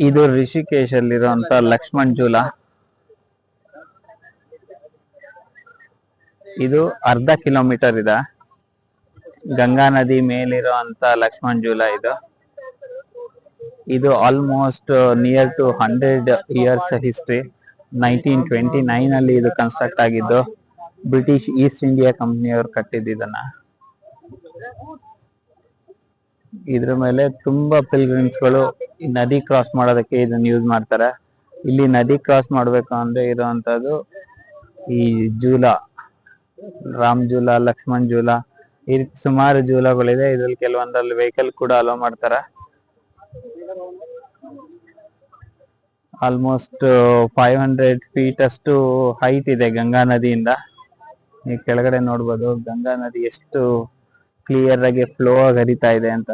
ಇದು ರಿಷಿಕೇಶ್ ಅಲ್ಲಿರುವಂತ ಲಕ್ಷ್ಮಣ್ ಜೂಲ. ಇದು ಅರ್ಧ ಕಿಲೋಮೀಟರ್ ಇದೆ. ಗಂಗಾ ನದಿ ಮೇಲಿರುವಂತ ಲಕ್ಷ್ಮಣ್ ಜೂಲ ಇದು. ಇದು almost near to 100 years history. 1929 ಅಲ್ಲಿ ಇದು ಕನ್ಸ್ಟ್ರಕ್ಟ್ ಆಗಿದ್ದು. ಬ್ರಿಟಿಷ್ ಈಸ್ಟ್ ಇಂಡಿಯಾ ಕಂಪನಿಯವರು ಕಟ್ಟಿದ್ದು ಇದನ್ನ. ಇದ್ರ ಮೇಲೆ ತುಂಬಾ ಪಿಲ್ಗ್ರಿಮ್ಸ್ಗಳು ಈ ನದಿ ಕ್ರಾಸ್ ಮಾಡೋದಕ್ಕೆ ಇದನ್ನ ಯೂಸ್ ಮಾಡ್ತಾರೆ. ಇಲ್ಲಿ ನದಿ ಕ್ರಾಸ್ ಮಾಡ್ಬೇಕು ಅಂದ್ರೆ ಇರುವಂತದ್ದು ಈ ಜೂಲ, ರಾಮ್ ಜೂಲ, ಲಕ್ಷ್ಮಣ್ ಜೂಲ, ಈ ರೀತಿ ಸುಮಾರು ಜೂಲಗಳಿದೆ. ಇದ್ರಲ್ಲಿ ಕೆಲವೊಂದಲ್ಲಿ ವೆಹಿಕಲ್ ಕೂಡ ಅಲೋ ಮಾಡ್ತಾರೆ. ಆಲ್ಮೋಸ್ಟ್ 500 ಫೀಟ್ ಅಷ್ಟು ಹೈಟ್ ಇದೆ ಗಂಗಾ ನದಿಯಿಂದ. ಈ ಕೆಳಗಡೆ ನೋಡ್ಬೋದು ಗಂಗಾ ನದಿ ಎಷ್ಟು ಕ್ಲಿಯರ್ ಆಗಿ ಫ್ಲೋ ಆಗಿ ಹರಿತಾ ಇದೆ ಅಂತ.